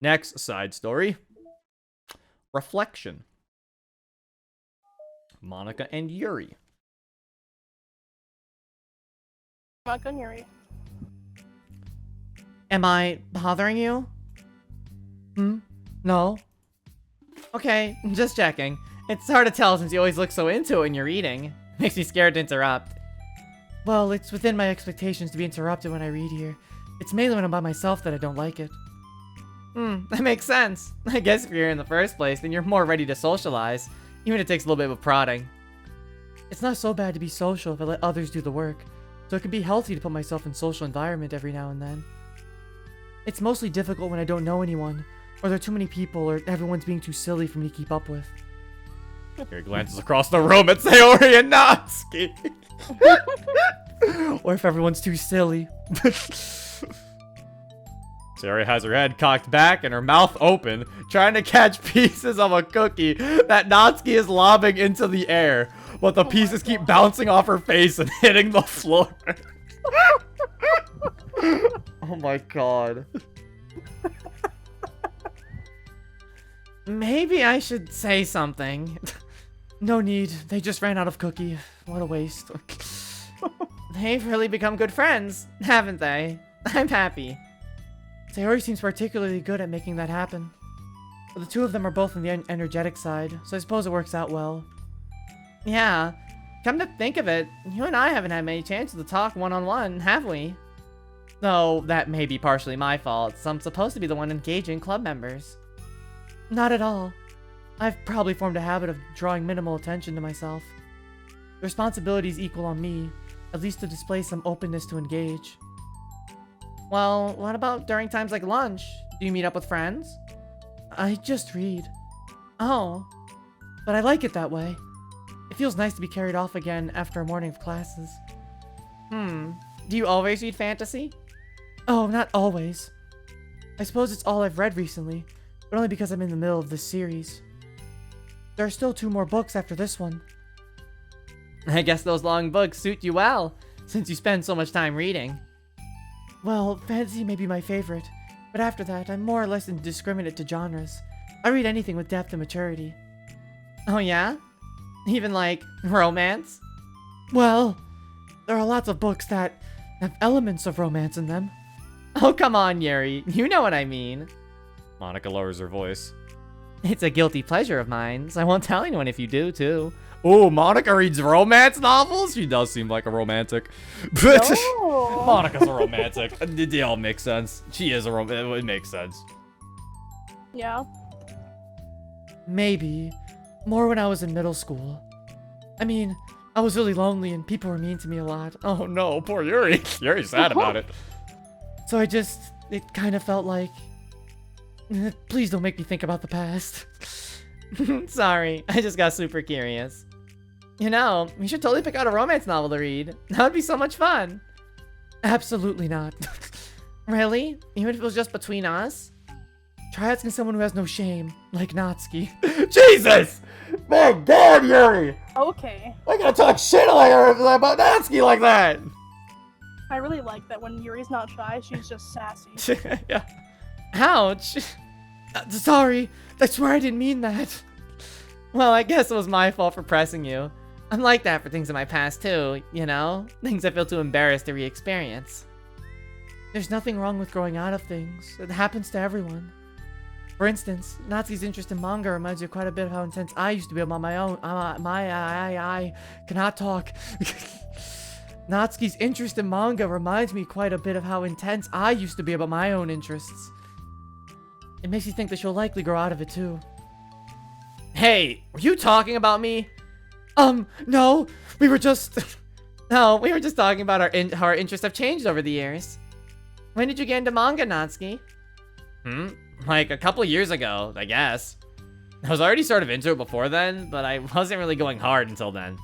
Next side story. Reflection. Monica and Yuri. Monica and Yuri. Am I bothering you? No? Okay, just checking. It's hard to tell since you always look so into it when you're eating. Makes me scared to interrupt. Well, it's within my expectations to be interrupted when I read here. It's mainly when I'm by myself that I don't like it. That makes sense. I guess if you're here in the first place, then you're more ready to socialize, even if it takes a little bit of prodding. It's not so bad to be social if I let others do the work, so it can be healthy to put myself in social environment every now and then. It's mostly difficult when I don't know anyone, or there are too many people, or everyone's being too silly for me to keep up with. Yuri glances across the room at Sayori and Natsuki. Or if everyone's too silly. Sayori has her head cocked back and her mouth open, trying to catch pieces of a cookie that Natsuki is lobbing into the air, but the pieces keep bouncing off her face and hitting the floor. Oh my god. Maybe I should say something. No need. They just ran out of cookie. What a waste. They've really become good friends, haven't they? I'm happy. Sayori seems particularly good at making that happen. The two of them are both on the energetic side, so I suppose it works out well. Yeah, come to think of it, you and I haven't had many chances to talk one-on-one, have we? Though, that may be partially my fault, so I'm supposed to be the one engaging club members. Not at all. I've probably formed a habit of drawing minimal attention to myself. The responsibilities equal on me, at least to display some openness to engage. Well, what about during times like lunch? Do you meet up with friends? I just read. Oh, but I like it that way. It feels nice to be carried off again after a morning of classes. Do you always read fantasy? Oh, not always. I suppose it's all I've read recently, but only because I'm in the middle of this series. There are still 2 more books after this one. I guess those long books suit you well, since you spend so much time reading. Well, fantasy may be my favorite, but after that, I'm more or less indiscriminate to genres. I read anything with depth and maturity. Oh yeah? Even like romance? Well, there are lots of books that have elements of romance in them. Oh, come on, Yuri. You know what I mean. Monica lowers her voice. It's a guilty pleasure of mine, so I won't tell anyone if you do, too. Ooh, Monica reads romance novels? She does seem like a romantic. But No. Monica's a romantic. They all make sense. She is a romantic. It makes sense. Yeah. Maybe. More when I was in middle school. I mean, I was really lonely and people were mean to me a lot. Oh no, poor Yuri. Yuri's sad about it. So it kind of felt like... Please don't make me think about the past. Sorry, I just got super curious. You know, we should totally pick out a romance novel to read. That would be so much fun. Absolutely not. Really? Even if it was just between us? Try asking someone who has no shame, like Natsuki. Jesus! My god, Yuri! Okay. I gotta talk shit about Natsuki like that! I really like that when Yuri's not shy, she's just sassy. Yeah. Ouch! Sorry, I swear I didn't mean that. Well, I guess it was my fault for pressing you. I'm like that for things in my past too, you know? Things I feel too embarrassed to re-experience. There's nothing wrong with growing out of things. It happens to everyone. For instance, Natsuki's interest in manga reminds me quite a bit of how intense I used to be about my own. I cannot talk. Natsuki's interest in manga reminds me quite a bit of how intense I used to be about my own interests. It makes you think that she'll likely grow out of it too. Hey, were you talking about me? No, we were just... No, we were just talking about how our interests have changed over the years. When did you get into manga, Natsuki? Like a couple years ago, I guess. I was already sort of into it before then, but I wasn't really going hard until then.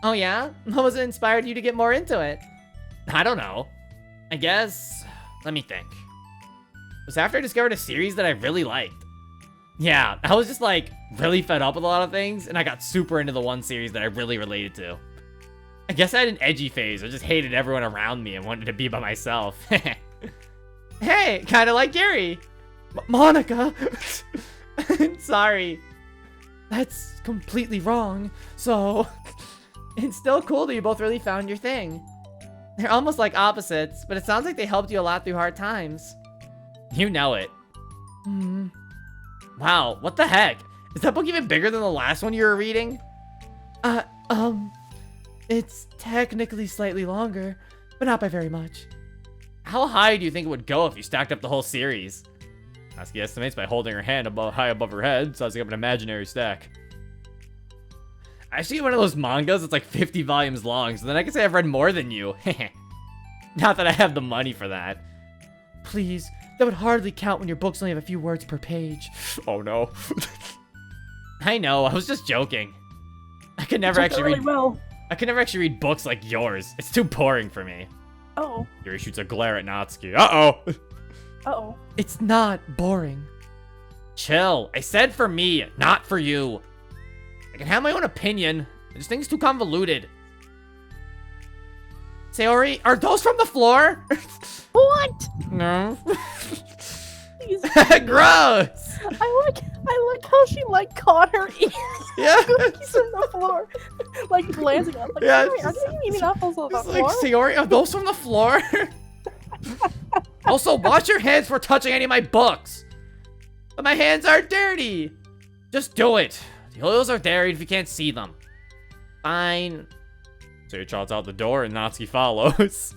Oh yeah? What was it inspired you to get more into it? I don't know. I guess... Let me think. It was after I discovered a series that I really liked. Yeah, I was just like really fed up with a lot of things, and I got super into the one series that I really related to. I guess I had an edgy phase. I just hated everyone around me and wanted to be by myself. Hey, kinda like Yuri. Monica! Sorry. That's completely wrong. So, it's still cool that you both really found your thing. They're almost like opposites, but it sounds like they helped you a lot through hard times. You know it. Hmm. Wow, what the heck? Is that book even bigger than the last one you were reading? It's technically slightly longer, but not by very much. How high do you think it would go if you stacked up the whole series? Natsuki estimates by holding her hand high above her head, sizing up an imaginary stack. I actually get one of those mangas that's like 50 volumes long, so then I can say I've read more than you. Not that I have the money for that. Please, that would hardly count when your books only have a few words per page. Oh no. I know, I was just joking. I could never Took actually it really read. well. I could never actually read books like yours. It's too boring for me. Oh. Yuri shoots a glare at Natsuki. Uh-oh. Uh-oh. It's not boring. Chill. I said for me, not for you. I can have my own opinion. I just think it's too convoluted. Sayori, are those from the floor? What? No. Please. Gross. I like how she like caught her ears. Yeah. Cookies on the floor, like glancing up. Like, Yeah, wait, are they eating apples on the It's like, floor? Sayori, are those from the floor? Also, wash your hands before touching any of my books. But my hands are dirty. Just do it. The oils are there if you can't see them. Fine. So he trots out the door and Natsuki follows.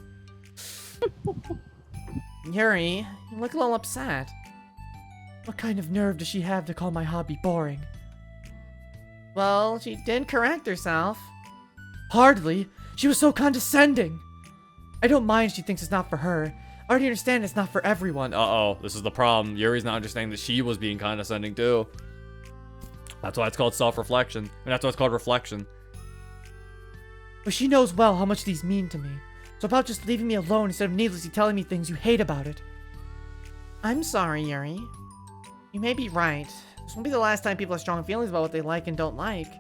Yuri, you look a little upset. What kind of nerve does she have to call my hobby boring? Well, she didn't correct herself. Hardly. She was so condescending. I don't mind she thinks it's not for her. I already understand it's not for everyone. Uh-oh, this is the problem. Yuri's not understanding that she was being condescending too. That's why it's called self-reflection. And that's why it's called reflection. But she knows well how much these mean to me. So about just leaving me alone instead of needlessly telling me things you hate about it. I'm sorry, Yuri. You may be right. This won't be the last time people have strong feelings about what they like and don't like.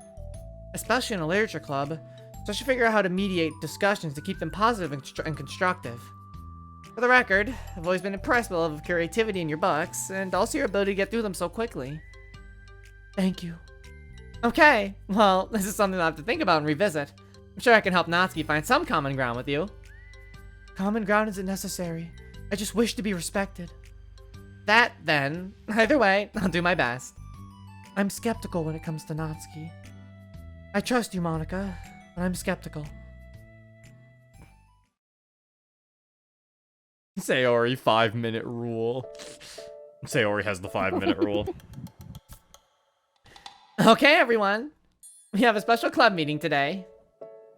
Especially in a literature club. So I should figure out how to mediate discussions to keep them positive and constructive. For the record, I've always been impressed by the level of creativity in your books, and also your ability to get through them so quickly. Thank you. Okay, well, this is something I'll have to think about and revisit. I'm sure I can help Natsuki find some common ground with you. Common ground isn't necessary. I just wish to be respected. That, then. Either way, I'll do my best. I'm skeptical when it comes to Natsuki. I trust you, Monica, but I'm skeptical. Sayori 5-minute rule. Sayori has the 5-minute rule. Okay, everyone. We have a special club meeting today.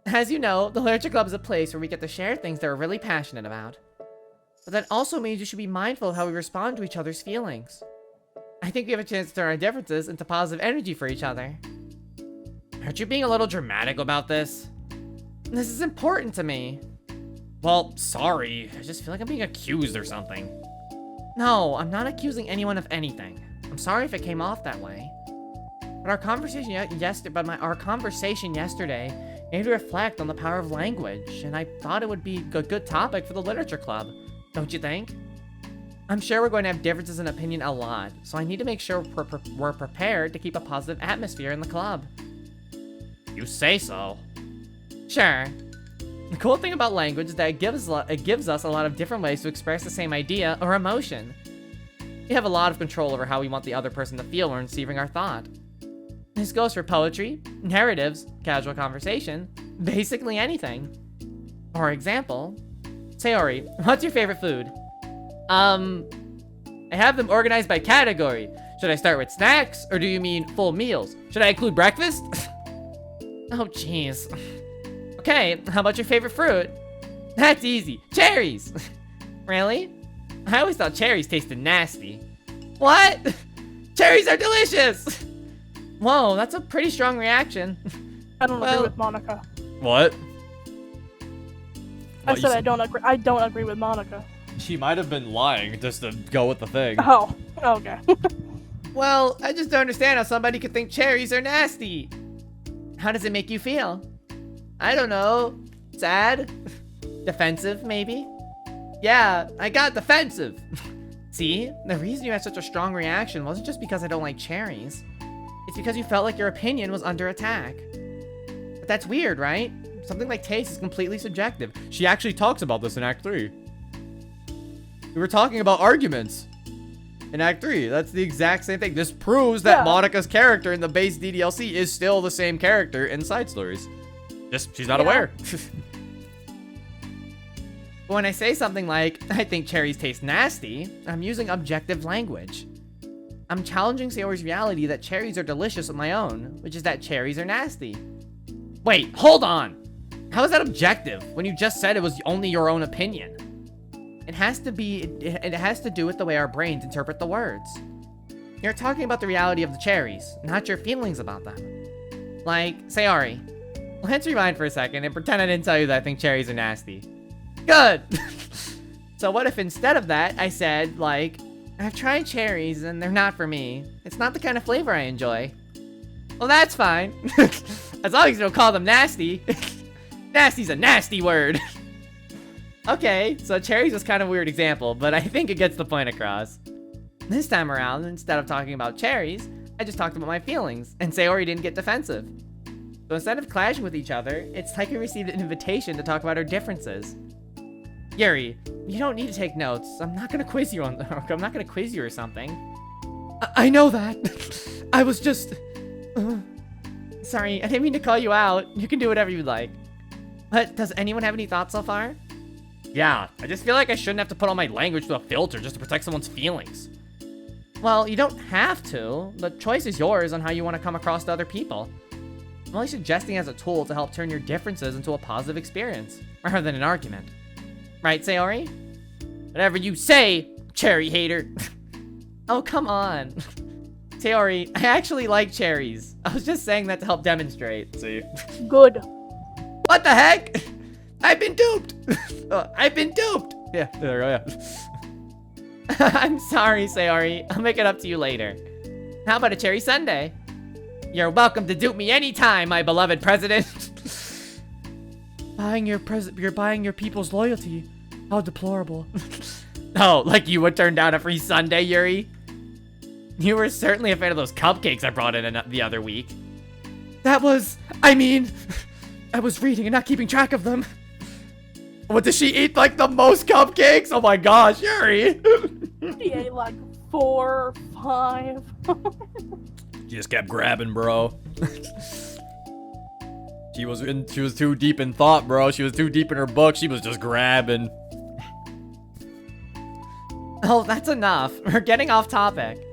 As you know, the Literature Club is a place where we get to share things that we're really passionate about. But that also means you should be mindful of how we respond to each other's feelings. I think we have a chance to turn our differences into positive energy for each other. Aren't you being a little dramatic about this? This is important to me. Well, sorry. I just feel like I'm being accused or something. No, I'm not accusing anyone of anything. I'm sorry if it came off that way. But our conversation yesterday made me reflect on the power of language, and I thought it would be a good topic for the literature club. Don't you think? I'm sure we're going to have differences in opinion a lot, so I need to make sure we're prepared to keep a positive atmosphere in the club. You say so. Sure. The cool thing about language is that it gives us a lot of different ways to express the same idea or emotion. We have a lot of control over how we want the other person to feel when receiving our thought. This goes for poetry, narratives, casual conversation, basically anything. For example, Sayori, what's your favorite food? I have them organized by category. Should I start with snacks, or do you mean full meals? Should I include breakfast? Oh, jeez. Okay, how about your favorite fruit? That's easy. Cherries! Really? I always thought cherries tasted nasty. What? Cherries are delicious! Whoa, that's a pretty strong reaction. I don't agree with Monica. What? I said I don't agree. I don't agree with Monica. She might have been lying just to go with the thing. Oh, okay. Well, I just don't understand how somebody could think cherries are nasty. How does it make you feel? I don't know. Sad? Defensive, maybe? Yeah, I got defensive. See, the reason you had such a strong reaction wasn't just because I don't like cherries. It's because you felt like your opinion was under attack. But that's weird, right? Something like taste is completely subjective. She actually talks about this in Act 3. We were talking about arguments in Act 3. That's the exact same thing. This proves that Yeah. Monica's character in the base DDLC is still the same character in side stories. Just, she's not Yeah. aware. But when I say something like, I think cherries taste nasty, I'm using objective language. I'm challenging Sayori's reality that cherries are delicious on my own, which is that cherries are nasty. Wait, hold on. How is that objective when you just said it was only your own opinion? It has to do with the way our brains interpret the words. You're talking about the reality of the cherries, not your feelings about them. Like, Sayori, let's rewind for a second and pretend I didn't tell you that I think cherries are nasty. Good! So what if instead of that, I said, like, I've tried cherries and they're not for me. It's not the kind of flavor I enjoy. Well, that's fine. As long as you don't call them nasty. Nasty's a nasty word. Okay, so cherries was kind of a weird example, but I think it gets the point across. This time around, instead of talking about cherries, I just talked about my feelings, and Sayori didn't get defensive. So instead of clashing with each other, it's like we received an invitation to talk about our differences. Yuri, you don't need to take notes. I'm not gonna quiz you I'm not gonna quiz you or something. I know that. I was just... Sorry, I didn't mean to call you out. You can do whatever you like. But does anyone have any thoughts so far? Yeah, I just feel like I shouldn't have to put all my language to a filter just to protect someone's feelings. Well, you don't have to. The choice is yours on how you want to come across to other people. I'm only suggesting as a tool to help turn your differences into a positive experience, rather than an argument. Right, Sayori? Whatever you say, cherry hater. Oh, come on. Sayori, I actually like cherries. I was just saying that to help demonstrate. See? Good. What the heck? I've been duped. I've been duped. Yeah, there we go, yeah. I'm sorry, Sayori. I'll make it up to you later. How about a cherry sundae? You're welcome to dupe me anytime, my beloved president. You're buying your people's loyalty. How deplorable. Oh, like you would turn down a free sundae, Yuri? You were certainly a fan of those cupcakes I brought in the other week. I was reading and not keeping track of them. What, does she eat like the most cupcakes? Oh my gosh, Yuri! She ate like 4 or 5. She just kept grabbing, bro. She was too deep in thought, bro. She was too deep in her book. She was just grabbing. Oh, that's enough. We're getting off topic.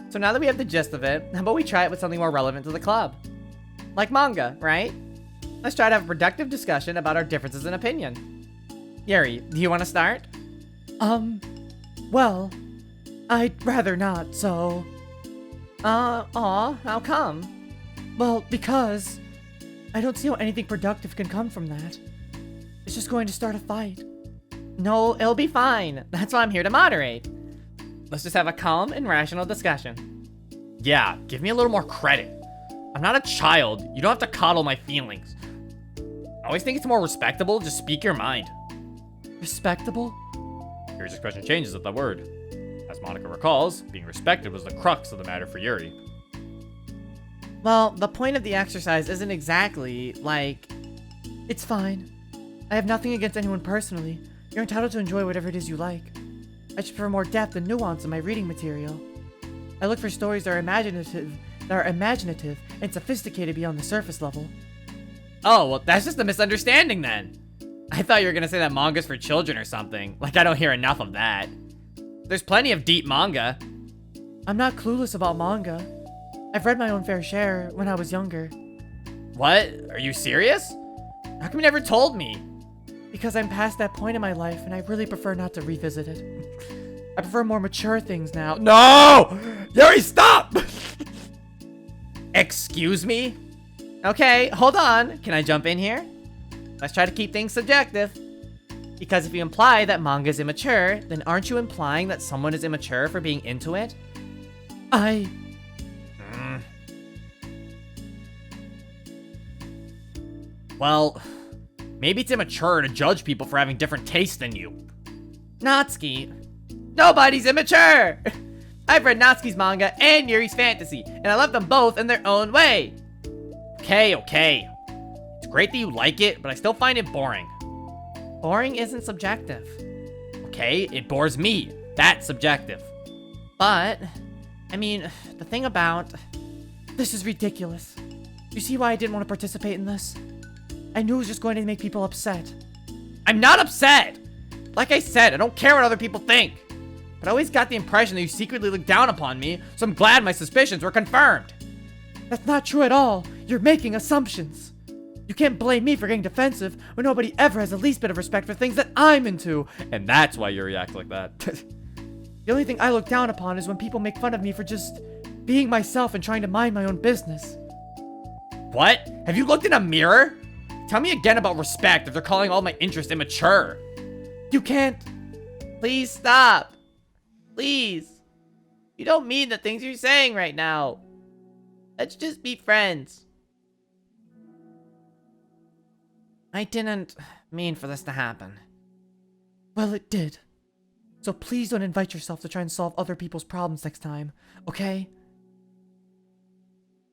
So now that we have the gist of it, how about we try it with something more relevant to the club? Like manga, right? Let's try to have a productive discussion about our differences in opinion. Yuri, do you want to start? Well, I'd rather not, so... how come? Well, because I don't see how anything productive can come from that. It's just going to start a fight. No, it'll be fine. That's why I'm here to moderate. Let's just have a calm and rational discussion. Yeah, give me a little more credit. I'm not a child. You don't have to coddle my feelings. I always think it's more respectable to just speak your mind. Respectable? Yuri's expression changes at that word. As Monica recalls, being respected was the crux of the matter for Yuri. Well, the point of the exercise isn't exactly, like... It's fine. I have nothing against anyone personally. You're entitled to enjoy whatever it is you like. I just prefer more depth and nuance in my reading material. I look for stories that are imaginative and sophisticated beyond the surface level. Oh, well, that's just a misunderstanding then. I thought you were gonna say that manga's for children or something. Like, I don't hear enough of that. There's plenty of deep manga. I'm not clueless about manga. I've read my own fair share when I was younger. What? Are you serious? How come you never told me? Because I'm past that point in my life and I really prefer not to revisit it. I prefer more mature things now. No! Yuri, stop! Excuse me? Okay, hold on. Can I jump in here? Let's try to keep things subjective. Because if you imply that manga is immature, then aren't you implying that someone is immature for being into it? Well, maybe it's immature to judge people for having different tastes than you. Natsuki. Nobody's immature! I've read Natsuki's manga and Yuri's fantasy, and I love them both in their own way. Okay. It's great that you like it, but I still find it boring. Boring isn't subjective. Okay, it bores me. That's subjective. But, I mean, the thing about... This is ridiculous. You see why I didn't want to participate in this? I knew it was just going to make people upset. I'm not upset! Like I said, I don't care what other people think. But I always got the impression that you secretly looked down upon me, so I'm glad my suspicions were confirmed. That's not true at all. You're making assumptions. You can't blame me for getting defensive when nobody ever has the least bit of respect for things that I'm into. And that's why you react like that. The only thing I look down upon is when people make fun of me for just being myself and trying to mind my own business. What? Have you looked in a mirror? Tell me again about respect if they're calling all my interest immature. You can't. Please stop. Please. You don't mean the things you're saying right now. Let's just be friends. I didn't mean for this to happen. Well, it did. So please don't invite yourself to try and solve other people's problems next time, okay?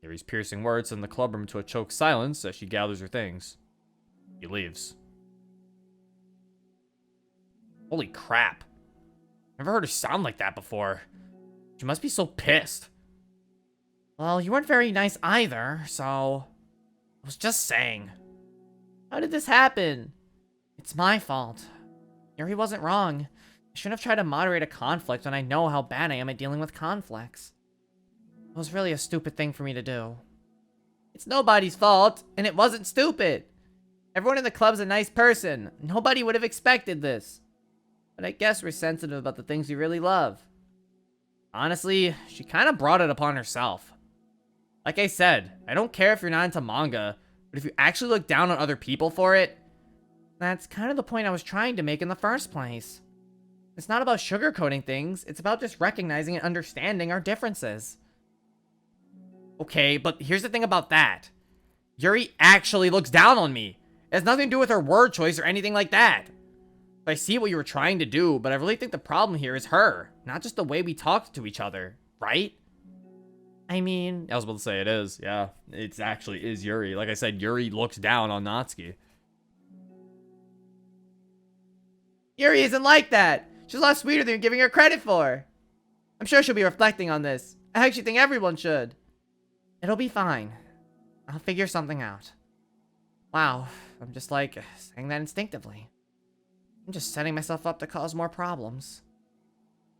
Yuri's piercing words send the clubroom to a choked silence as she gathers her things. He leaves. Holy crap. Never heard her sound like that before. She must be so pissed. Well, you weren't very nice either, so... I was just saying. How did this happen? It's my fault. Yuri wasn't wrong. I shouldn't have tried to moderate a conflict when I know how bad I am at dealing with conflicts. It was really a stupid thing for me to do. It's nobody's fault, and it wasn't stupid. Everyone in the club's a nice person. Nobody would have expected this. But I guess we're sensitive about the things we really love. Honestly, she kind of brought it upon herself. Like I said, I don't care if you're not into manga, but if you actually look down on other people for it... That's kind of the point I was trying to make in the first place. It's not about sugarcoating things, it's about just recognizing and understanding our differences. Okay, but here's the thing about that. Yuri actually looks down on me. It has nothing to do with her word choice or anything like that. I see what you were trying to do, but I really think the problem here is her, not just the way we talked to each other, right? I mean... I was about to say it is, yeah. It actually is Yuri. Like I said, Yuri looks down on Natsuki. Yuri isn't like that. She's a lot sweeter than you're giving her credit for. I'm sure she'll be reflecting on this. I actually think everyone should. It'll be fine. I'll figure something out. Wow, I'm just like saying that instinctively. I'm just setting myself up to cause more problems.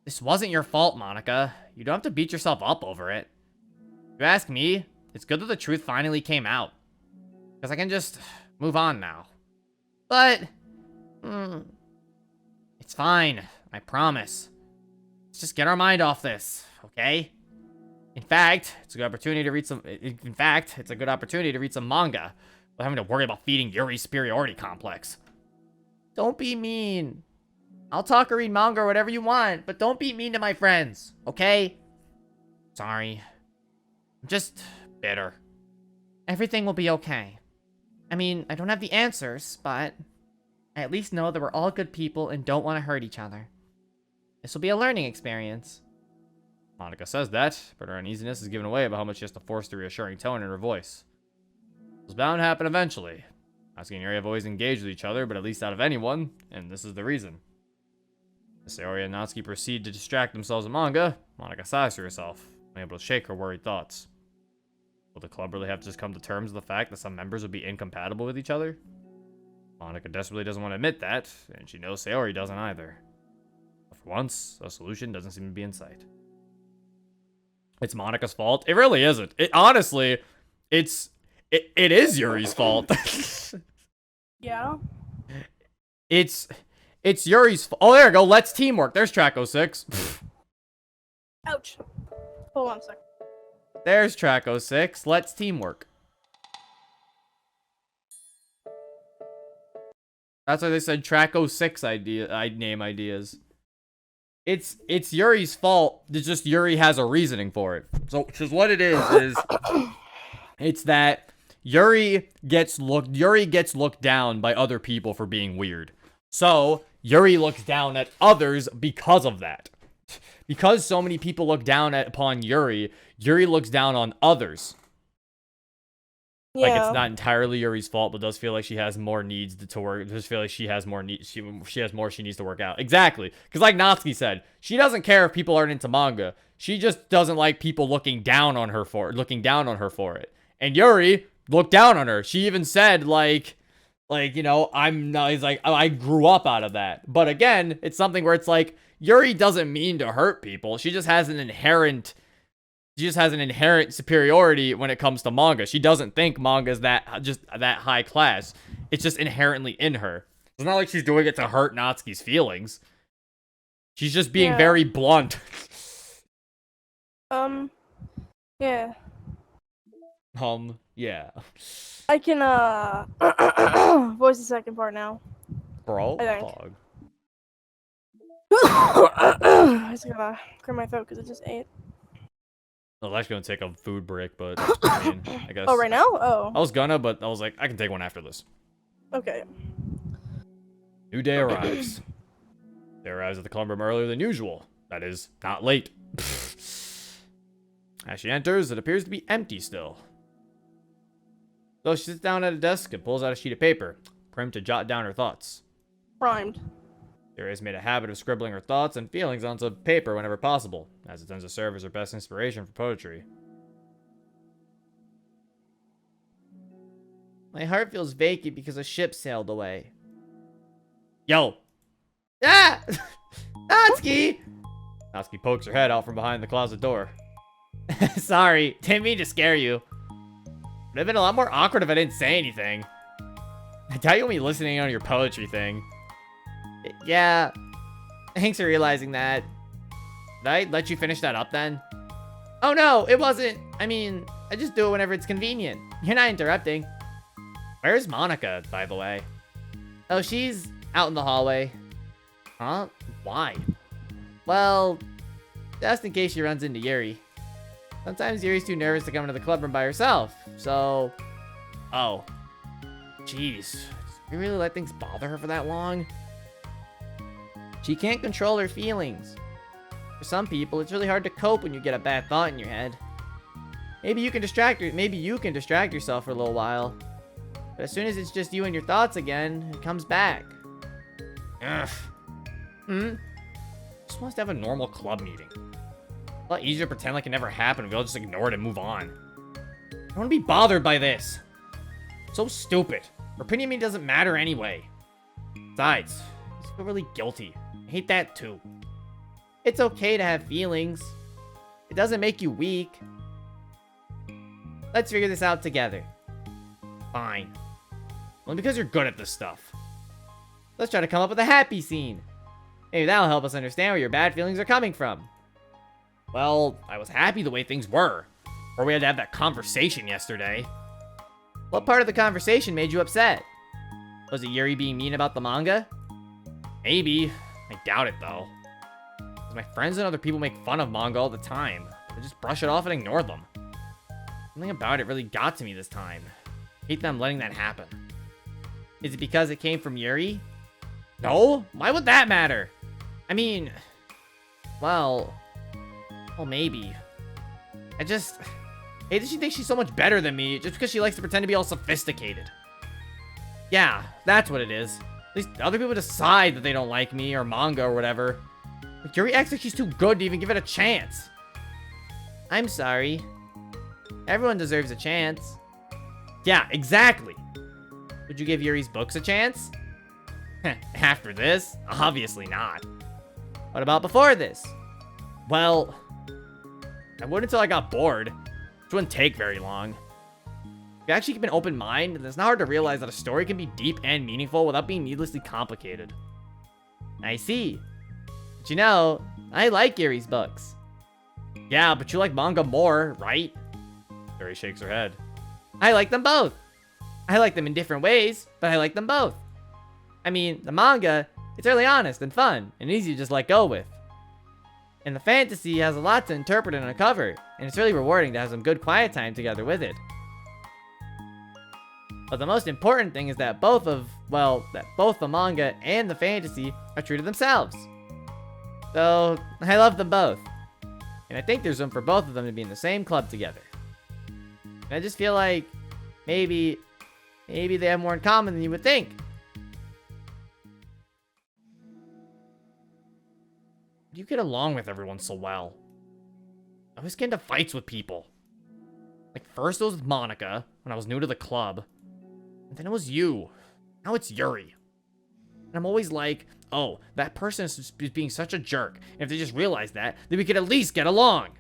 This wasn't your fault, Monica. You don't have to beat yourself up over it. If you ask me, it's good that the truth finally came out. Because I can just move on now. But... It's fine. I promise. Let's just get our mind off this, okay? In fact, it's a good opportunity to read some... In fact, it's a good opportunity to read some manga without having to worry about feeding Yuri's superiority complex. Don't be mean. I'll talk or read manga or whatever you want, but don't be mean to my friends, okay? Sorry. I'm just bitter. Everything will be okay. I mean, I don't have the answers, but I at least know that we're all good people and don't want to hurt each other. This will be a learning experience. Monica says that, but her uneasiness is given away about how much she has to force the reassuring tone in her voice. It was bound to happen eventually. Natsuki and Yuri have always engaged with each other, but at least out of anyone, and this is the reason. As Sayori and Natsuki proceed to distract themselves with manga, Monica sighs to herself, unable to shake her worried thoughts. Will the club really have to just come to terms with the fact that some members would be incompatible with each other? Monica desperately doesn't want to admit that, and she knows Sayori doesn't either. But for once, a solution doesn't seem to be in sight. It's Monica's fault? It really isn't. It honestly, it is Yuri's fault. Yeah. It's Yuri's fault. Oh, there we go. Let's teamwork. There's track 06. Ouch. Hold on a sec. There's track 06. Let's teamwork. That's why they said track 06 name ideas. It's Yuri's fault. It's just Yuri has a reasoning for it. So, because what it is it's that Yuri gets looked down by other people for being weird. So, Yuri looks down at others because of that. Because so many people look down upon Yuri, Yuri looks down on others. Yeah. Like, it's not entirely Yuri's fault, but does feel like she has more needs to work. Does feel like she has more needs. She has more she needs to work out. Exactly. Because like Natsuki said, she doesn't care if people aren't into manga. She just doesn't like people looking down on her for it. And Yuri looked down on her. She even said, like, you know, I'm not, he's like, I grew up out of that. But again, it's something where it's like, Yuri doesn't mean to hurt people. She just has an inherent superiority when it comes to manga. She doesn't think manga is that high class. It's just inherently in her. It's not like she's doing it to hurt Natsuki's feelings. She's just being very blunt. Yeah. Yeah. I can, voice the second part now. Bro, I think. dog. I just gotta clear my throat because I just ate. I was actually gonna take a food break, but I mean, I guess. Oh, right now? Oh. I was gonna, but I was like, I can take one after this. Okay. New day arrives. They arrives at the club room earlier than usual. That is, not late. As she enters, it appears to be empty still. So she sits down at a desk and pulls out a sheet of paper, primed to jot down her thoughts. Primed. Yuri has made a habit of scribbling her thoughts and feelings onto paper whenever possible, as it tends to serve as her best inspiration for poetry. My heart feels vacant because a ship sailed away. Yo! Ah! Natsuki! Natsuki pokes her head out from behind the closet door. Sorry, didn't mean to scare you. Would have been a lot more awkward if I didn't say anything. I doubt you'll be listening on your poetry thing. Yeah, thanks for realizing that. Did I let you finish that up then? Oh no, it wasn't. I mean, I just do it whenever it's convenient. You're not interrupting. Where's Monica, by the way? Oh, she's out in the hallway. Huh? Why? Well, just in case she runs into Yuri. Sometimes Yuri's too nervous to come into the clubroom by herself, so... Oh. Jeez. Did you really let things bother her for that long? She can't control her feelings. For some people, it's really hard to cope when you get a bad thought in your head. Maybe you can distract yourself for a little while. But as soon as it's just you and your thoughts again, it comes back. Ugh. Just wants to have a normal club meeting. A lot easier to pretend like it never happened if we all just ignore it and move on. I don't want to be bothered by this. So stupid. Her opinion to me doesn't matter anyway. Besides, I just feel really guilty. I hate that too. It's okay to have feelings. It doesn't make you weak. Let's figure this out together. Fine. Only because you're good at this stuff. Let's try to come up with a happy scene. Maybe that'll help us understand where your bad feelings are coming from. Well, I was happy the way things were. Or we had to have that conversation yesterday. What part of the conversation made you upset? Was it Yuri being mean about the manga? Maybe. I doubt it, though. Because my friends and other people make fun of manga all the time. I just brush it off and ignore them. Something about it really got to me this time. I hate them letting that happen. Is it because it came from Yuri? No? Why would that matter? I mean... Well, maybe. I just hate that she thinks she's so much better than me just because she likes to pretend to be all sophisticated. Yeah, that's what it is. At least other people decide that they don't like me or manga or whatever. But Yuri acts like she's too good to even give it a chance. I'm sorry. Everyone deserves a chance. Yeah, exactly. Would you give Yuri's books a chance? After this? Obviously not. What about before this? Well, I would until I got bored. Which wouldn't take very long. If you actually keep an open mind, then it's not hard to realize that a story can be deep and meaningful without being needlessly complicated. I see. But you know, I like Yuri's books. Yeah, but you like manga more, right? Yuri shakes her head. I like them both. I like them in different ways, but I like them both. I mean, the manga, it's really honest and fun, and easy to just let go with. And the fantasy has a lot to interpret and uncover, and it's really rewarding to have some good quiet time together with it. But the most important thing is that both the manga and the fantasy are true to themselves. So, I love them both. And I think there's room for both of them to be in the same club together. And I just feel like maybe they have more in common than you would think. You get along with everyone so well. I always get into fights with people. Like, first it was with Monica, when I was new to the club. And then it was you. Now it's Yuri. And I'm always like, oh, that person is being such a jerk. And if they just realize that, then we could at least get along.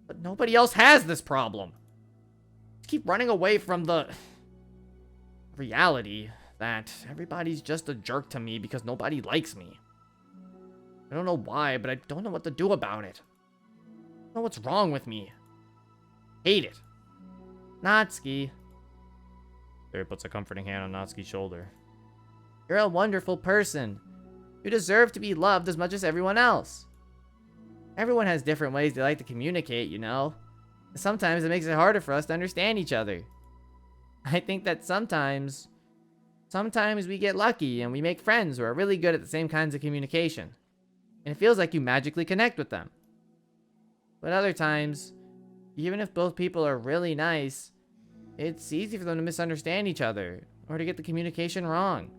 But nobody else has this problem. Just keep running away from the reality that everybody's just a jerk to me because nobody likes me. I don't know why, but I don't know what to do about it. I don't know what's wrong with me. Hate it. Natsuki, There puts a comforting hand on Natsuki's shoulder. you're a wonderful person. You deserve to be loved as much as everyone else. Everyone has different ways they like to communicate, you know. Sometimes it makes it harder for us to understand each other. I think that sometimes we get lucky and we make friends who are really good at the same kinds of communication. And it feels like you magically connect with them. But other times, even if both people are really nice, it's easy for them to misunderstand each other or to get the communication wrong.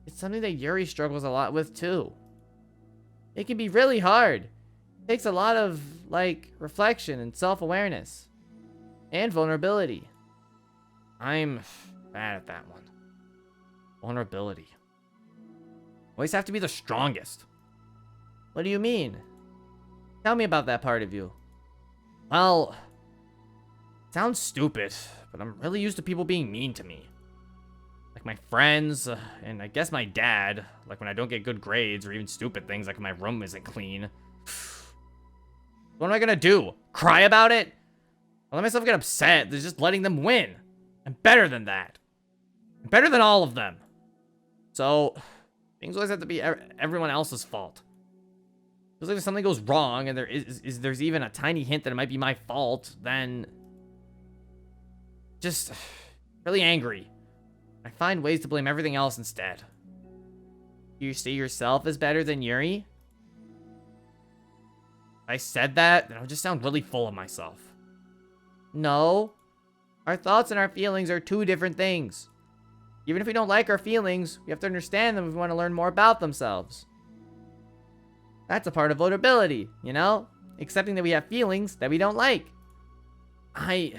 It's something that Yuri struggles a lot with too. It can be really hard. It takes a lot of, reflection and self-awareness. And vulnerability. I'm bad at that one. Vulnerability. Always have to be the strongest. What do you mean? Tell me about that part of you. Well, it sounds stupid, but I'm really used to people being mean to me. Like my friends, and I guess my dad, like when I don't get good grades or even stupid things like my room isn't clean. What am I gonna do? Cry about it? I'll let myself get upset. There's just letting them win. I'm better than that. I'm better than all of them. So, things always have to be everyone else's fault. Feels like if something goes wrong and there's even a tiny hint that it might be my fault, then just really angry. I find ways to blame everything else instead. You see yourself as better than Yuri? If I said that, then I would just sound really full of myself. No. Our thoughts and our feelings are two different things. Even if we don't like our feelings, we have to understand them if we want to learn more about themselves. That's a part of vulnerability, you know? Accepting that we have feelings that we don't like. I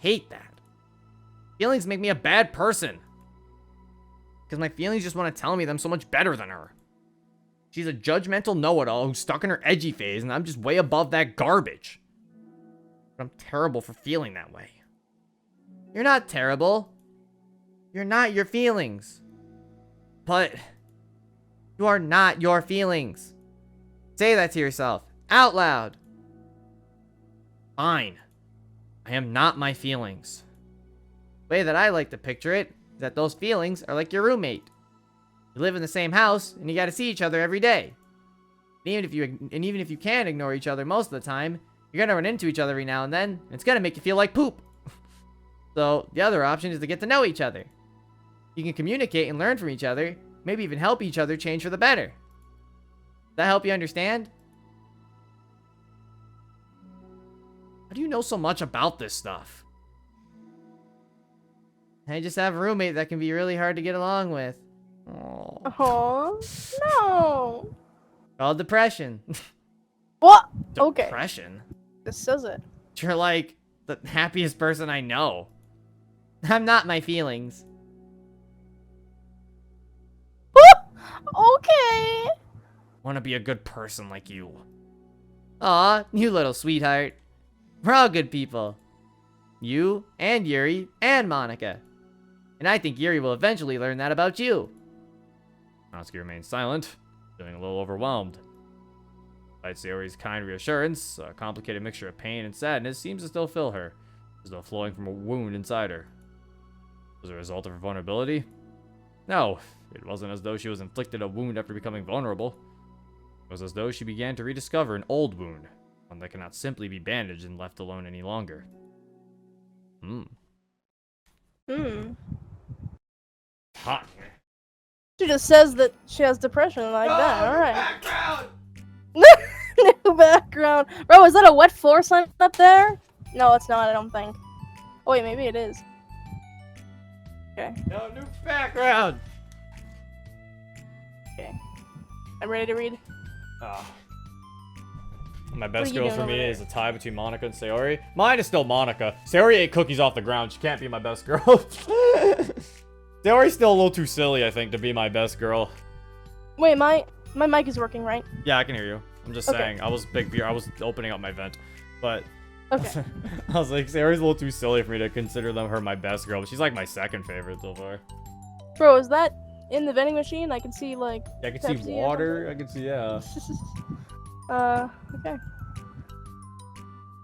hate that. Feelings make me a bad person. Because my feelings just want to tell me that I'm so much better than her. She's a judgmental know-it-all who's stuck in her edgy phase, and I'm just way above that garbage. But I'm terrible for feeling that way. You're not terrible. You're not your feelings. But You are not your feelings. Say that to yourself, out loud. fine. I am not my feelings. The way that I like to picture it is that those feelings are like your roommate. You live in the same house, and you gotta see each other every day. And even if you can ignore each other most of the time, you're gonna run into each other every now and then, and it's gonna make you feel like poop. So, the other option is to get to know each other. You can communicate and learn from each other, maybe even help each other change for the better. Does that help you understand? How do you know so much about this stuff? I just have a roommate that can be really hard to get along with. Oh. Oh, no. Called depression. What? Okay, Depression? this says it. You're like the happiest person I know. I'm not my feelings. Okay. Want to be a good person like you. Aw, you little sweetheart. We're all good people. You, and Yuri, and Monica. And I think Yuri will eventually learn that about you. Natsuki remains silent, feeling a little overwhelmed. Despite Sayori's kind reassurance, a complicated mixture of pain and sadness seems to still fill her, as though flowing from a wound inside her. Was it a result of her vulnerability? No, it wasn't as though she was inflicted a wound after becoming vulnerable. It was as though she began to rediscover an old wound, one that cannot simply be bandaged and left alone any longer. Hmm. Hot. She just says that she has depression like that. All right. Background! New background. Bro, is that a wet floor sign up there? No, it's not. I don't think. Oh wait, maybe it is. Okay. No, new background! Okay. I'm ready to read. My What best are you girl doing for over me there? is a tie between Monica and Sayori. Mine is still Monica. Sayori ate cookies off the ground. She can't be my best girl. Sayori's still a little too silly, I think, to be my best girl. Wait, my mic is working, right? Yeah, I can hear you. I'm just Okay. saying. I was opening up my vent, but Okay. I was like, Sayori's a little too silly for me to consider her my best girl. But she's like my second favorite so far. Bro, is that in the vending machine? I can see like. Yeah, I can Pepsi see or water. I can see Okay.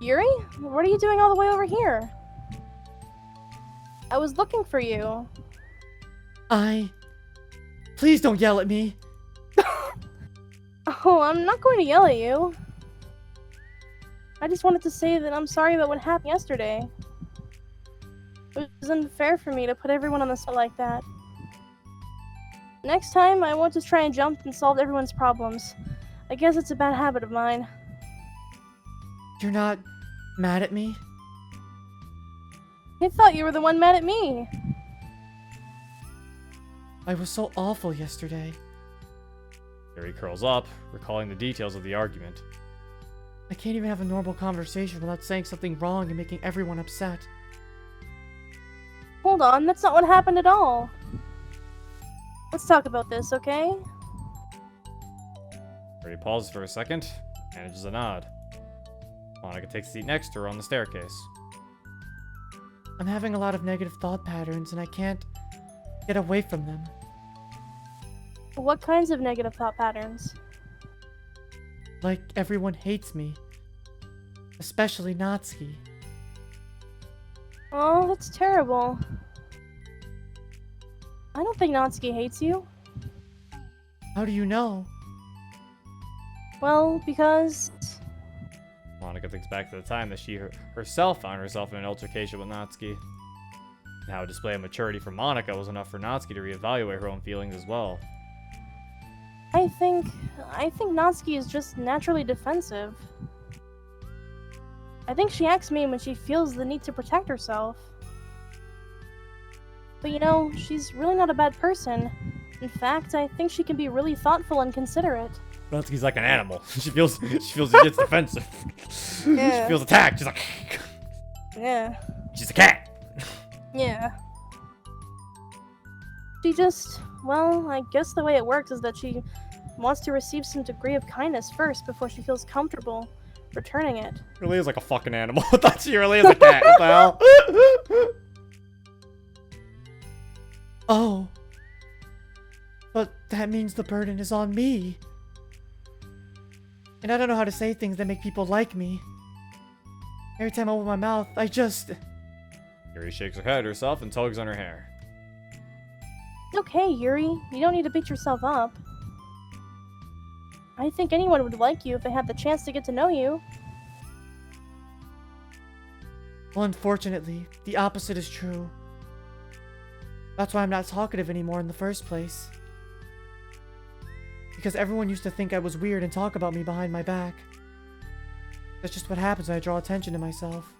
Yuri? What are you doing all the way over here? I was looking for you. Please don't yell at me. Oh, I'm not going to yell at you. I just wanted to say that I'm sorry about what happened yesterday. It was unfair for me to put everyone on the spot like that. Next time, I won't just try and jump and solve everyone's problems. I guess it's a bad habit of mine. You're not mad at me? I thought you were the one mad at me. I was so awful yesterday. Yuri curls up, recalling the details of the argument. I can't even have a normal conversation without saying something wrong and making everyone upset. Hold on, that's not what happened at all. Let's talk about this, okay? Yuri pauses for a second, manages a nod. Monica takes a seat next to her on the staircase. I'm having a lot of negative thought patterns and I can't get away from them. What kinds of negative thought patterns? Like everyone hates me. Especially Natsuki. Oh, that's terrible. I don't think Natsuki hates you. How do you know? Well, because... Monica thinks back to the time that she herself found herself in an altercation with Natsuki. And how a display of maturity from Monica was enough for Natsuki to reevaluate her own feelings as well. I think Natsuki is just naturally defensive. I think she acts mean when she feels the need to protect herself. But you know, she's really not a bad person. In fact, I think she can be really thoughtful and considerate. Natsuki's like an animal. She feels it gets defensive. Yeah. She feels attacked. She's like, Yeah. she's a cat. Yeah. She just, well, I guess the way it works is that she wants to receive some degree of kindness first before she feels comfortable returning it. Really is like a fucking animal. I thought she really is a cat. What the hell? Oh. But that means the burden is on me. And I don't know how to say things that make people like me. Every time I open my mouth, I just... Yuri shakes her head herself and tugs on her hair. Okay, Yuri, you don't need to beat yourself up. I think anyone would like you if they had the chance to get to know you. Well, unfortunately, the opposite is true. That's why I'm not talkative anymore in the first place. Because everyone used to think I was weird and talk about me behind my back. That's just what happens when I draw attention to myself.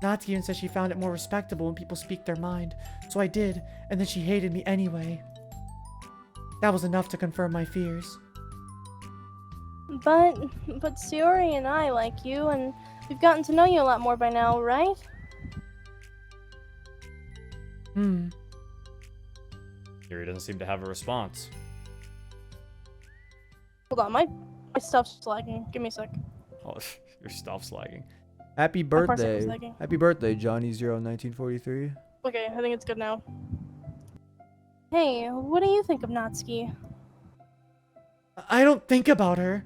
Natsuki even said she found it more respectable when people speak their mind, so I did, and then she hated me anyway. That was enough to confirm my fears. But Sayori and I like you, and we've gotten to know you a lot more by now, right? Yuri doesn't seem to have a response. Hold on, my stuff's lagging. Give me a sec. Oh, your stuff's lagging. Happy My parsec birthday. was lagging. Happy birthday, Johnny 1943. Okay, I think it's good now. Hey, what do you think of Natsuki? I don't think about her.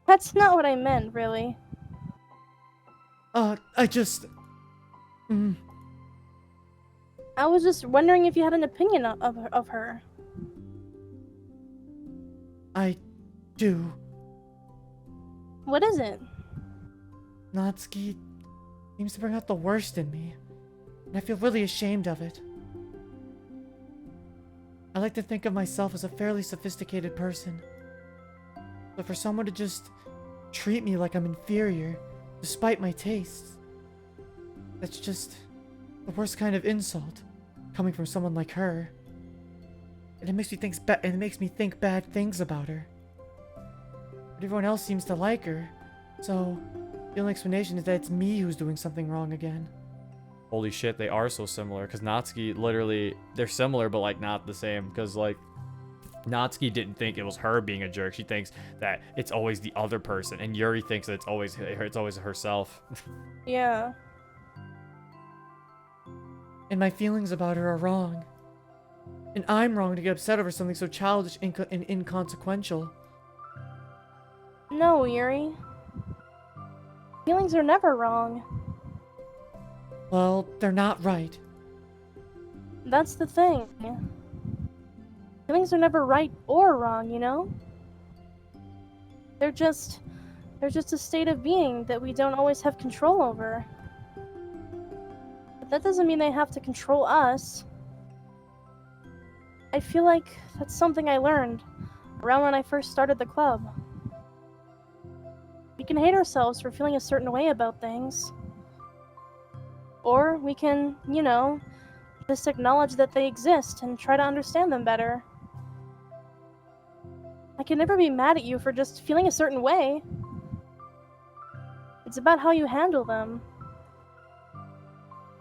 That's not what I meant, really. I just... I was just wondering if you had an opinion of her. I do. What is it? Natsuki seems to bring out the worst in me, and I feel really ashamed of it. I like to think of myself as a fairly sophisticated person. But for someone to just treat me like I'm inferior, despite my tastes, that's just the worst kind of insult, coming from someone like her. And it makes me think bad things about her. But everyone else seems to like her, so the only explanation is that it's me who's doing something wrong again. Holy shit, they are so similar. Because Natsuki, literally, they're similar, but, like, not the same. Because, like, Natsuki didn't think it was her being a jerk. She thinks that it's always the other person. And Yuri thinks that it's always herself. Yeah. And my feelings about her are wrong. And I'm wrong to get upset over something so childish and inconsequential. No, Yuri. Feelings are never wrong. Well, they're not right. That's the thing. Feelings are never right or wrong, you know? They're just a state of being that we don't always have control over. But that doesn't mean they have to control us. I feel like that's something I learned around when I first started the club. We can hate ourselves for feeling a certain way about things. Or we can, you know, just acknowledge that they exist and try to understand them better. I can never be mad at you for just feeling a certain way. It's about how you handle them.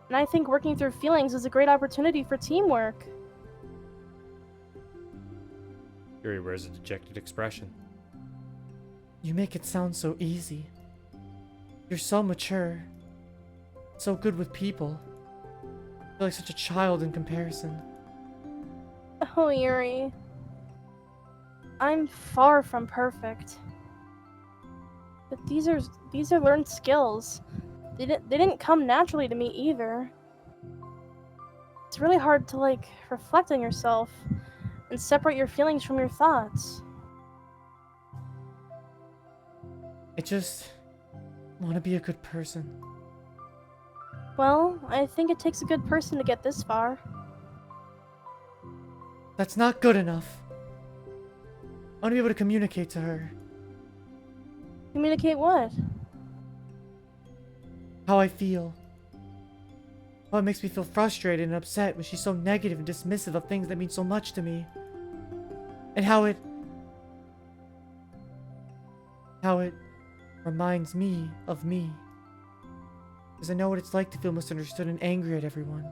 And I think working through feelings is a great opportunity for teamwork. Yuri wears a dejected expression. You make it sound so easy. You're so mature. So good with people. I feel like such a child in comparison. Oh, Yuri. I'm far from perfect. But these are learned skills. They didn't come naturally to me either. It's really hard to, like, reflect on yourself and separate your feelings from your thoughts. I just want to be a good person. Well, I think it takes a good person to get this far. That's not good enough. I want to be able to communicate to her. Communicate what? How I feel. How it makes me feel frustrated and upset when she's so negative and dismissive of things that mean so much to me. And how it reminds me of me. Because I know what it's like to feel misunderstood and angry at everyone.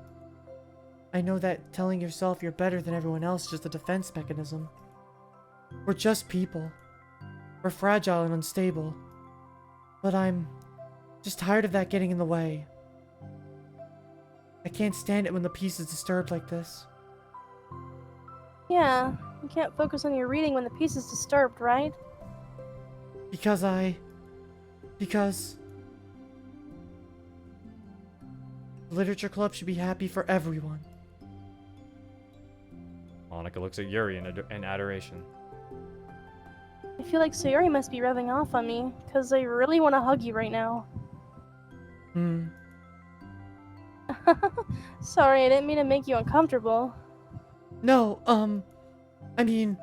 I know that telling yourself you're better than everyone else is just a defense mechanism. We're just people. We're fragile and unstable. But I'm just tired of that getting in the way. I can't stand it when the peace is disturbed like this. Yeah, you can't focus on your reading when the peace is disturbed, right? Because the literature club should be happy for everyone. Monica looks at Yuri in adoration. I feel like Sayori must be rubbing off on me, because I really want to hug you right now. Sorry, I didn't mean to make you uncomfortable. No, I mean,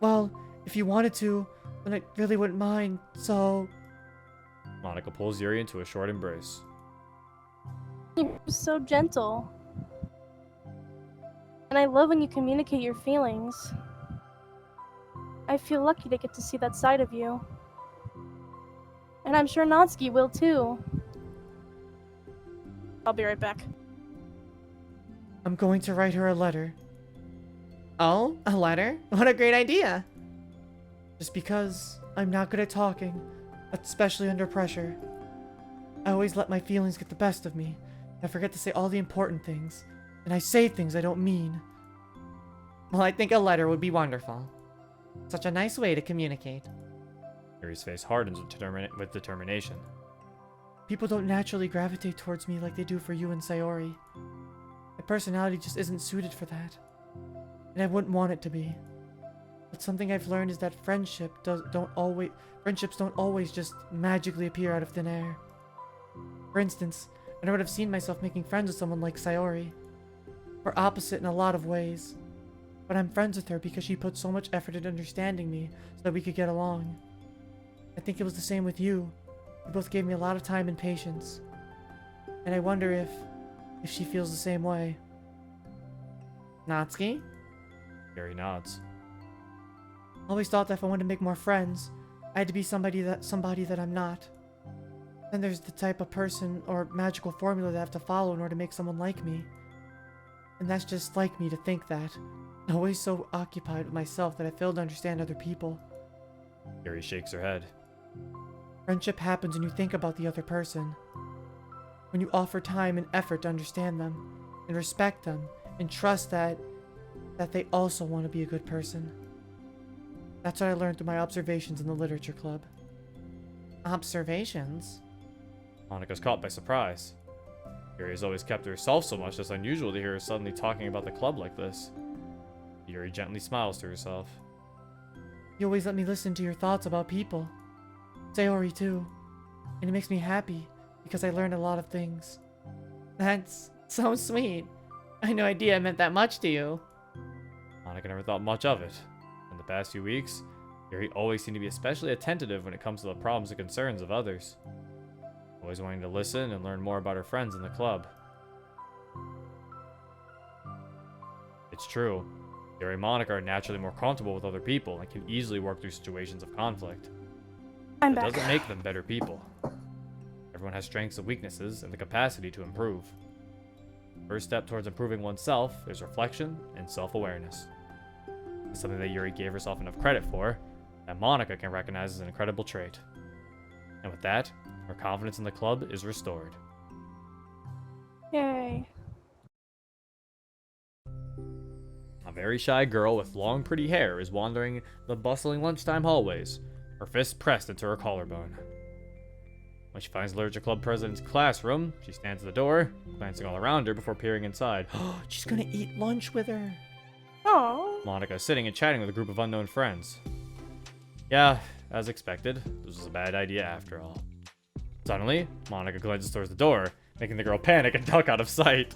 well, if you wanted to, then I really wouldn't mind, so... Monica pulls Yuri into a short embrace. You're so gentle. And I love when you communicate your feelings. I feel lucky to get to see that side of you. And I'm sure Natsuki will too. I'll be right back. I'm going to write her a letter. Oh, a letter? What a great idea! Just because I'm not good at talking, especially under pressure. I always let my feelings get the best of me. I forget to say all the important things. And I say things I don't mean. Well, I think a letter would be wonderful. Such a nice way to communicate. Yuri's face hardens with determination. People don't naturally gravitate towards me like they do for you and Sayori. My personality just isn't suited for that. And I wouldn't want it to be. But something I've learned is that friendships don't always just magically appear out of thin air. For instance, I never would have seen myself making friends with someone like Sayori. We're opposite in a lot of ways. but I'm friends with her because she put so much effort into understanding me so that we could get along. I think it was the same with you. You both gave me a lot of time and patience. And I wonder if she feels the same way. Natsuki? Yuri nods. I always thought that if I wanted to make more friends, I had to be somebody that I'm not. Then there's the type of person or magical formula that I have to follow in order to make someone like me. And that's just like me to think that. I'm always so occupied with myself that I fail to understand other people. Yuri shakes her head. Friendship happens when you think about the other person. When you offer time and effort to understand them, and respect them, and trust that they also want to be a good person. That's what I learned through my observations in the literature club. Observations? Monika's caught by surprise. Yuri has always kept to herself so much, it's unusual to hear her suddenly talking about the club like this. Yuri gently smiles to herself. You always let me listen to your thoughts about people. Sayori too. And it makes me happy, because I learned a lot of things. That's so sweet. I had no idea it meant that much to you. Monika never thought much of it. In the past few weeks, Yuri always seemed to be especially attentive when it comes to the problems and concerns of others. Always wanting to listen and learn more about her friends in the club. It's true. Yuri and Monika are naturally more comfortable with other people and can easily work through situations of conflict. I'm That back. doesn't make them better people. Everyone has strengths and weaknesses and the capacity to improve. First step towards improving oneself is reflection and self-awareness. It's something that Yuri gave herself enough credit for, that Monika can recognize as an incredible trait. And with that, her confidence in the club is restored. Yay. A very shy girl with long pretty hair is wandering the bustling lunchtime hallways, her fists pressed into her collarbone. When she finds the Literature Club president's classroom, she stands at the door, glancing all around her before peering inside. She's gonna eat lunch with her. Oh. Monika is sitting and chatting with a group of unknown friends. Yeah, as expected, this was a bad idea after all. Suddenly, Monika glances towards the door, making the girl panic and duck out of sight.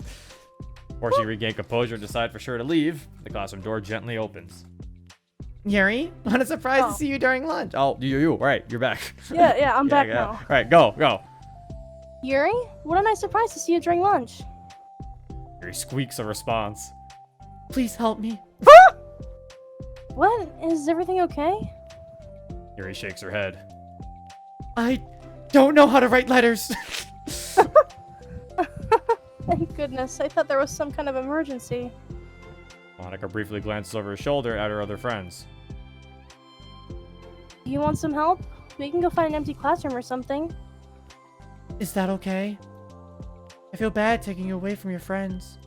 Before she regained composure and decide for sure to leave, the classroom door gently opens. Yuri, what a surprise Oh. to see you during lunch. Oh, you, right, you're back. Yeah, I'm back now. All right, go. Yuri, what am I surprised to see you during lunch? Yuri squeaks a response. Please help me. What? Is everything okay? Yuri shakes her head. I don't know how to write letters. Thank goodness, I thought there was some kind of emergency. Monika briefly glances over her shoulder at her other friends. You want some help? We can go find an empty classroom or something. Is that okay? I feel bad taking you away from your friends.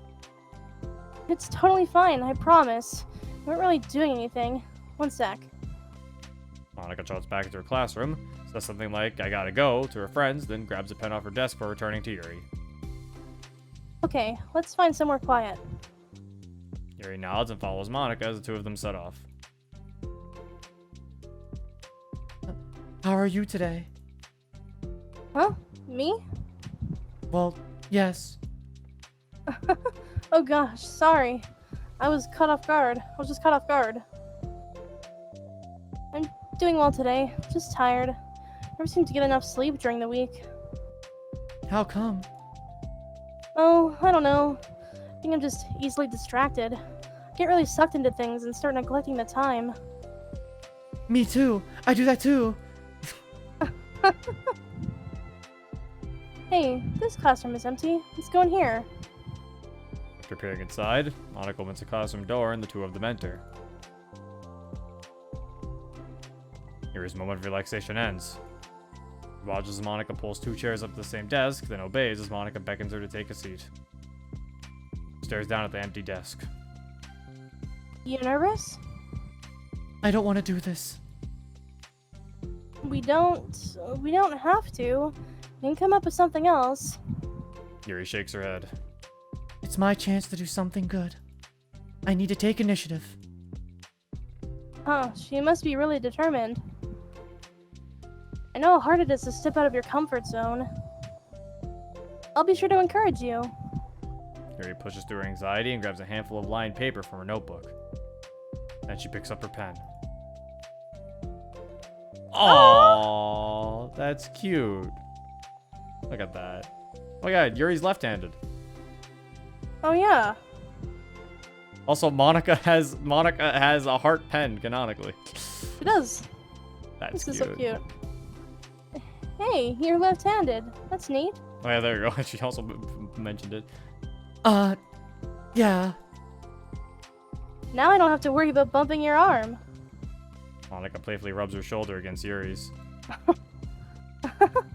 It's totally fine, I promise. We weren't really doing anything. One sec. Monika trots back into her classroom, says something like, I gotta go, to her friends, then grabs a pen off her desk for returning to Yuri. Okay, let's find somewhere quiet. Yuri nods and follows Monika as the two of them set off. How are you today? Huh? Me? Well, yes. Oh gosh, sorry. I was caught off guard. I was just caught off guard. I'm doing well today. Just tired. Never seem to get enough sleep during the week. How come? Oh, I don't know. I think I'm just easily distracted. I get really sucked into things and start neglecting the time. Me too. I do that too. Hey, this classroom is empty. Let's go in here. After peering inside, Monika opens the classroom door and the two of them enter. Yuri's moment of relaxation ends. He watches as Monika pulls two chairs up to the same desk, then obeys as Monika beckons her to take a seat. He stares down at the empty desk. You nervous? I don't want to do this. We don't have to. We can come up with something else. Yuri shakes her head. It's my chance to do something good. I need to take initiative. Huh, she must be really determined. I know how hard it is to step out of your comfort zone. I'll be sure to encourage you. Yuri pushes through her anxiety and grabs a handful of lined paper from her notebook. And she picks up her pen. Oh, that's cute. Look at that. Oh my god, Yuri's left-handed. Oh yeah. Also, Monica has a heart pen canonically. She does. That's This is cute. so cute. Hey, you're left-handed. That's neat. Oh yeah, there you go. She also mentioned it. Yeah. Now I don't have to worry about bumping your arm. Monica playfully rubs her shoulder against Yuri's.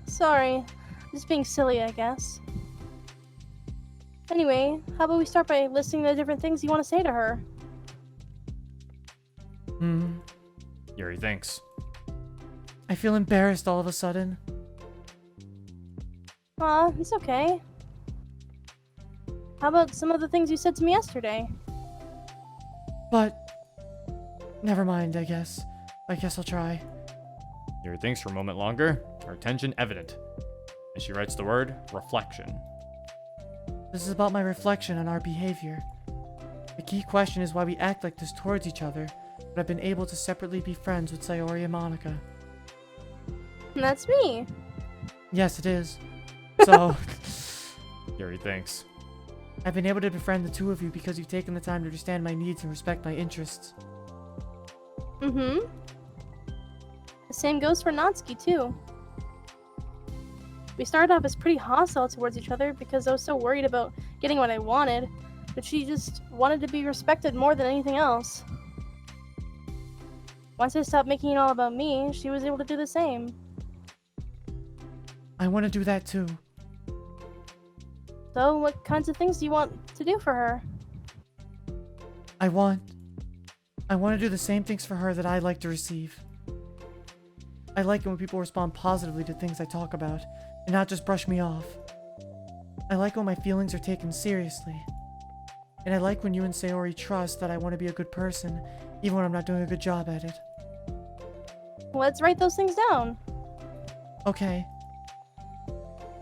Sorry. Just being silly, I guess. Anyway, how about we start by listing the different things you want to say to her? Yuri thinks. I feel embarrassed all of a sudden. Aw, it's okay. How about some of the things you said to me yesterday? But never mind, I guess. I guess I'll try. Yuri thinks for a moment longer, her attention evident. And she writes the word reflection. This is about my reflection on our behavior. The key question is why we act like this towards each other, but I've been able to separately be friends with Sayori and Monica. That's me. Yes, it is. So, Yuri thinks. I've been able to befriend the two of you because you've taken the time to understand my needs and respect my interests. Mm-hmm. The same goes for Natsuki, too. We started off as pretty hostile towards each other because I was so worried about getting what I wanted, but she just wanted to be respected more than anything else. Once I stopped making it all about me, she was able to do the same. I want to do that too. So, what kinds of things do you want to do for her? I want to do the same things for her that I like to receive. I like it when people respond positively to things I talk about, and not just brush me off. I like when my feelings are taken seriously. And I like when you and Sayori trust that I want to be a good person, even when I'm not doing a good job at it. Let's write those things down. Okay.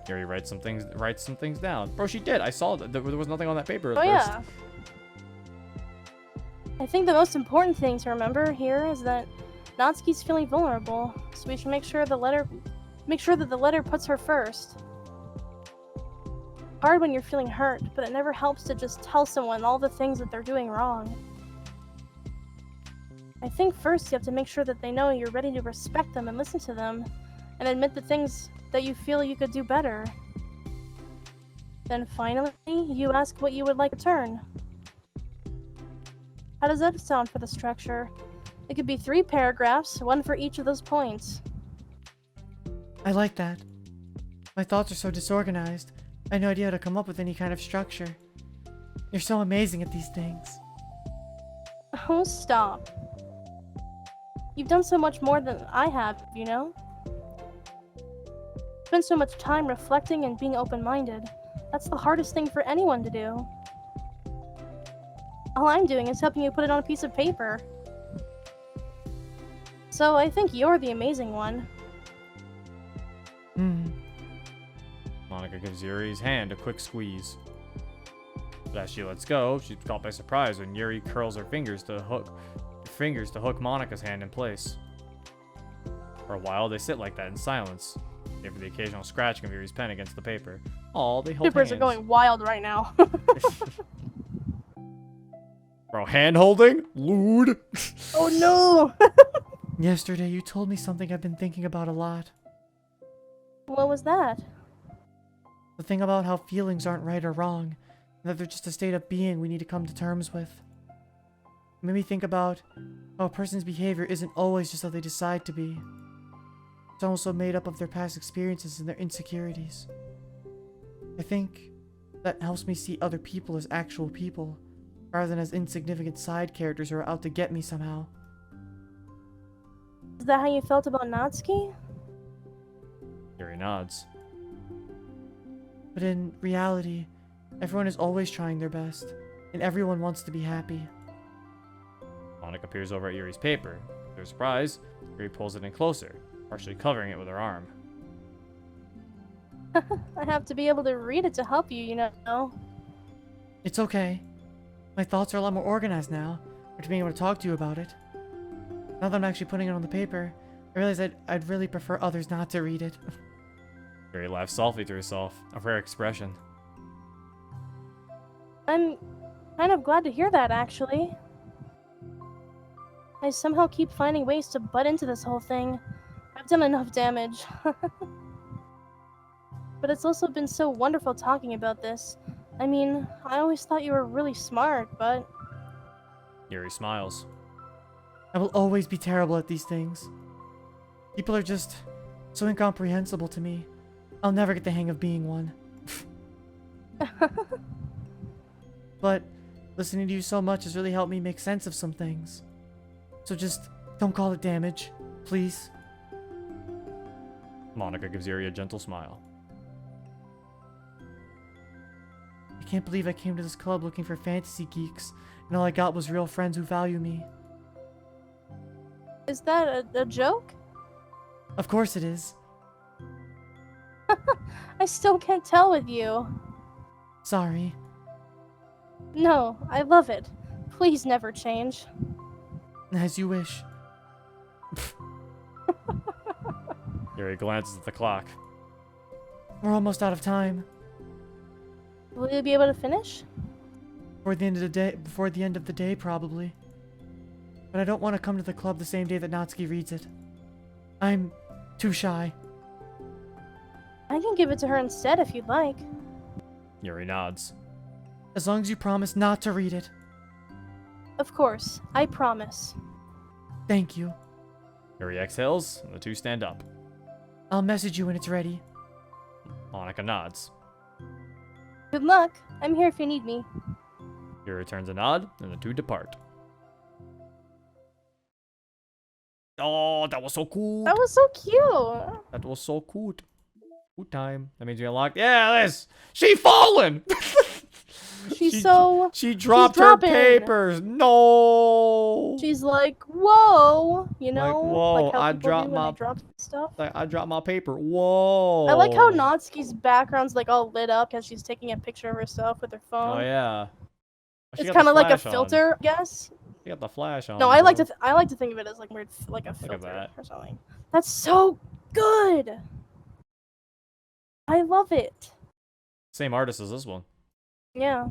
Yuri writes some things down. Bro, she did. I saw that there was nothing on that paper at Oh first. yeah. I think the most important thing to remember here is that Natsuki's feeling vulnerable, so we should make sure that the letter puts her first. Hard when you're feeling hurt, but it never helps to just tell someone all the things that they're doing wrong. I think first you have to make sure that they know you're ready to respect them and listen to them, and admit the things that you feel you could do better. Then finally, you ask what you would like to return. How does that sound for the structure? It could be 3 paragraphs, 1 for each of those points. I like that. My thoughts are so disorganized. I had no idea how to come up with any kind of structure. You're so amazing at these things. Oh, stop. You've done so much more than I have, you know? Spent so much time reflecting and being open-minded. That's the hardest thing for anyone to do. All I'm doing is helping you put it on a piece of paper. So I think you're the amazing one. Monica gives Yuri's hand a quick squeeze. But as she lets go, she's caught by surprise when Yuri curls her fingers to hook Monica's hand in place. For a while, they sit like that in silence, save for the occasional scratching of Yuri's pen against the paper. Aw, they hold Supers hands. are going wild right now. Bro, hand holding? Lewd. Oh no! Yesterday, you told me something I've been thinking about a lot. What was that? The thing about how feelings aren't right or wrong, and that they're just a state of being we need to come to terms with. It made me think about how a person's behavior isn't always just how they decide to be. It's also made up of their past experiences and their insecurities. I think that helps me see other people as actual people, rather than as insignificant side characters who are out to get me somehow. Is that how you felt about Natsuki? Yuri nods. But in reality, everyone is always trying their best, and everyone wants to be happy. Monica peers over at Yuri's paper. To her surprise, Yuri pulls it in closer, partially covering it with her arm. I have to be able to read it to help you, you know. It's okay. My thoughts are a lot more organized now, or to being able to talk to you about it. Now that I'm actually putting it on the paper, I realize I'd really prefer others not to read it. Yuri laughs softly to herself, a rare expression. I'm kind of glad to hear that, actually. I somehow keep finding ways to butt into this whole thing. I've done enough damage. But it's also been so wonderful talking about this. I mean, I always thought you were really smart, but... Yuri smiles. I will always be terrible at these things. People are just so incomprehensible to me. I'll never get the hang of being one. But listening to you so much has really helped me make sense of some things. So just don't call it damage, please. Monica gives Yuri a gentle smile. I can't believe I came to this club looking for fantasy geeks, and all I got was real friends who value me. Is that a joke? Of course it is. I still can't tell with you. Sorry. No, I love it. Please never change. As you wish. Yuri glances at the clock. We're almost out of time. Will you be able to finish? Before the end of the day, probably. But I don't want to come to the club the same day that Natsuki reads it. I'm too shy. I can give it to her instead if you'd like. Yuri nods. As long as you promise not to read it. Of course, I promise. Thank you. Yuri exhales, and the two stand up. I'll message you when it's ready. Monica nods. Good luck. I'm here if you need me. Yuri returns a nod, and the two depart. Oh, that was so cool. That was so cute. That was so cool. Good time. That means we unlocked. Yeah, this. She fallen. She dropped her dropping. papers. No. She's like, whoa, you know, Like, whoa, like how I people dropped do when my- they drop stuff. I dropped my paper. Whoa. I like how Natsuki's background's like all lit up because she's taking a picture of herself with her phone. Oh yeah. She It's got kind the of like a flash on. filter, I guess. She got the flash on. No, I like bro. to think of it as like weird, like a at filter that. or something. That's so good. I love it. Same artist as this one. Yeah,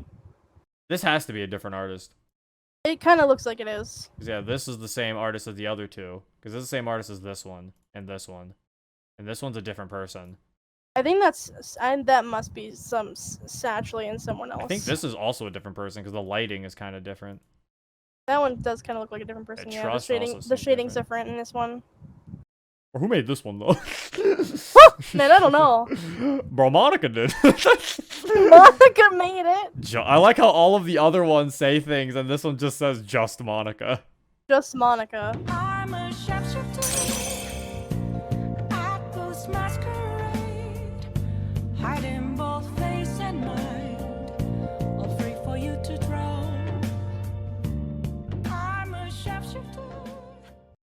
This has to be a different artist. it kind of looks like it is. 'Cause, yeah, this is the same artist as the other two. Because this is the same artist as this one and this one. And this one's a different person. I think that must be some Satchley and someone else. I think this is also a different person because the lighting is kind of different. That one does kind of look like a different person. Yeah, the trust shading, also the seems shading's different. different in this one. Or who made this one though? Man, I don't know. Bro, Monica did. Monica made it. I like how all of the other ones say things and this one just says just Monica. Just Monica. I'm a sharpshooter.